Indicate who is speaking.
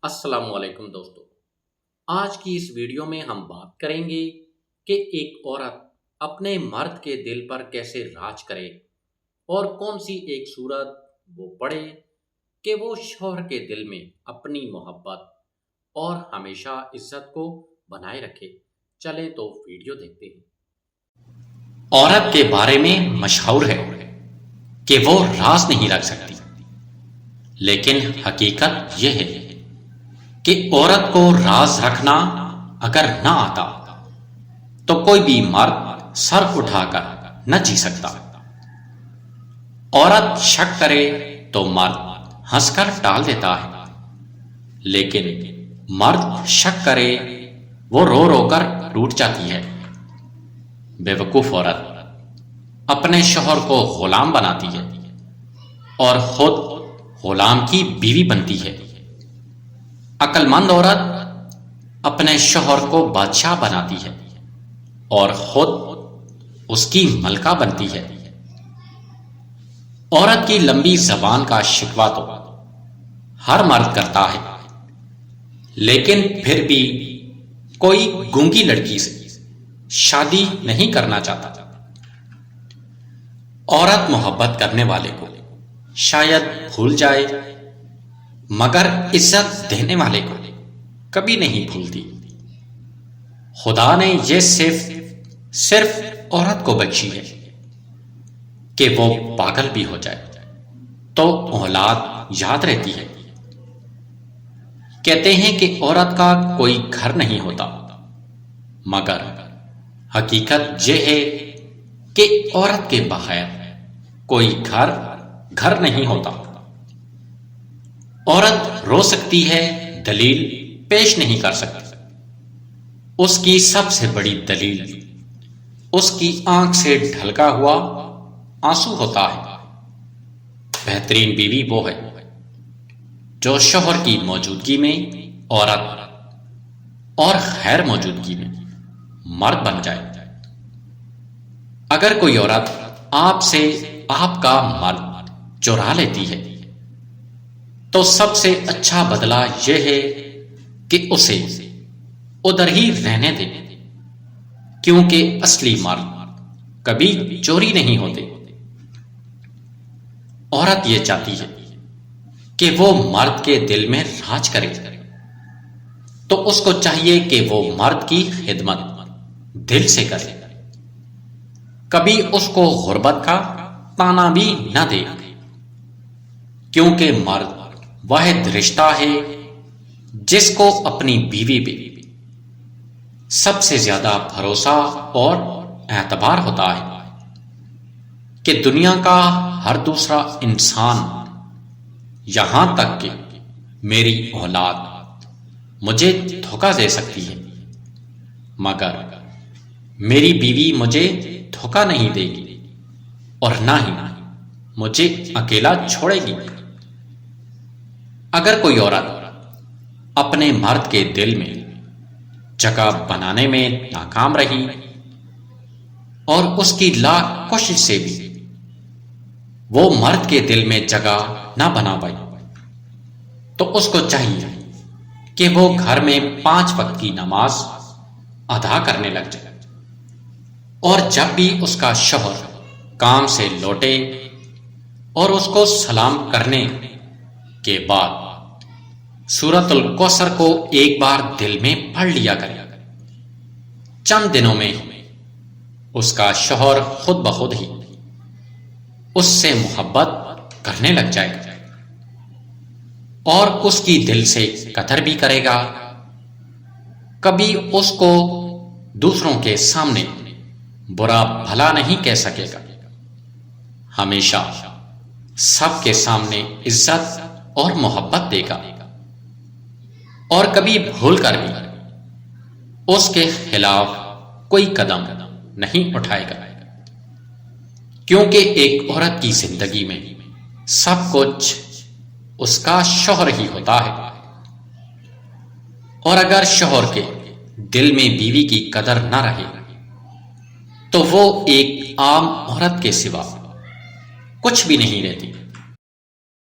Speaker 1: السلام علیکم دوستو، آج کی اس ویڈیو میں ہم بات کریں گے کہ ایک عورت اپنے مرد کے دل پر کیسے راج کرے اور کون سی ایک صورت وہ پڑھے کہ وہ شوہر کے دل میں اپنی محبت اور ہمیشہ عزت کو بنائے رکھے۔ چلیں تو ویڈیو دیکھتے ہیں۔ عورت کے بارے میں مشہور ہے کہ وہ راز نہیں رکھ سکتی، لیکن حقیقت یہ ہے کہ عورت کو راز رکھنا اگر نہ آتا تو کوئی بھی مرد سر اٹھا کر نہ جی سکتا۔ عورت شک کرے تو مرد ہنس کر ٹال دیتا ہے، لیکن مرد شک کرے وہ رو رو کر ٹوٹ جاتی ہے۔ بیوقوف عورت اپنے شوہر کو غلام بناتی ہے اور خود غلام کی بیوی بنتی ہے۔ عقل مند عورت اپنے شوہر کو بادشاہ بناتی ہے اور خود اس کی ملکہ بنتی ہے۔ عورت کی لمبی زبان کا شکوہ تو ہر مرد کرتا ہے، لیکن پھر بھی کوئی گونگی لڑکی سے شادی نہیں کرنا چاہتا۔ عورت محبت کرنے والے کو شاید بھول جائے، مگر عزت دینے والے کو کبھی نہیں بھولتی۔ خدا نے یہ صرف عورت کو بخشی ہے کہ وہ پاگل بھی ہو جائے تو اولاد یاد رہتی ہے۔ کہتے ہیں کہ عورت کا کوئی گھر نہیں ہوتا، مگر حقیقت یہ ہے کہ عورت کے بغیر کوئی گھر نہیں ہوتا۔ عورت رو سکتی ہے، دلیل پیش نہیں کر سکتی۔ اس کی سب سے بڑی دلیل اس کی آنکھ سے ڈھلکا ہوا آنسو ہوتا ہے۔ بہترین بیوی وہ ہے جو شوہر کی موجودگی میں عورت اور غیر موجودگی میں مرد بن جائے۔ اگر کوئی عورت آپ سے آپ کا مرد چرا لیتی ہے تو سب سے اچھا بدلہ یہ ہے کہ اسے ادھر ہی رہنے دے، کیونکہ اصلی مرد کبھی چوری نہیں ہوتے۔ عورت یہ چاہتی ہے کہ وہ مرد کے دل میں راج کرے، تو اس کو چاہیے کہ وہ مرد کی خدمت دل سے کرے، کبھی اس کو غربت کا تانا بھی نہ دے، کیونکہ مرد واحد رشتہ ہے جس کو اپنی بیوی پہ سب سے زیادہ بھروسہ اور اعتبار ہوتا ہے کہ دنیا کا ہر دوسرا انسان، یہاں تک کہ میری اولاد مجھے دھوکہ دے سکتی ہے، مگر میری بیوی مجھے دھوکہ نہیں دے گی اور نہ ہی مجھے اکیلا چھوڑے گی۔ اگر کوئی عورت اپنے مرد کے دل میں جگہ بنانے میں ناکام رہی اور اس کی لاکھ کوشش سے بھی وہ مرد کے دل میں جگہ نہ بنا پائی، تو اس کو چاہیے کہ وہ گھر میں 5 وقت کی نماز ادا کرنے لگ جائے، اور جب بھی اس کا شوہر کام سے لوٹے اور اس کو سلام کرنے کے بعد سورۃ الکوثر کو ایک بار دل میں پڑھ لیا کرے۔ چند دنوں میں اس کا شوہر خود بخود ہی اس سے محبت کرنے لگ جائے گا اور اس کی دل سے قدر بھی کرے گا، کبھی اس کو دوسروں کے سامنے برا بھلا نہیں کہہ سکے گا، ہمیشہ سب کے سامنے عزت اور محبت دے گا، اور کبھی بھول کر بھی اس کے خلاف کوئی قدم نہیں اٹھائے گا، کیونکہ ایک عورت کی زندگی میں سب کچھ اس کا شوہر ہی ہوتا ہے، اور اگر شوہر کے دل میں بیوی کی قدر نہ رہے تو وہ ایک عام عورت کے سوا کچھ بھی نہیں رہتی۔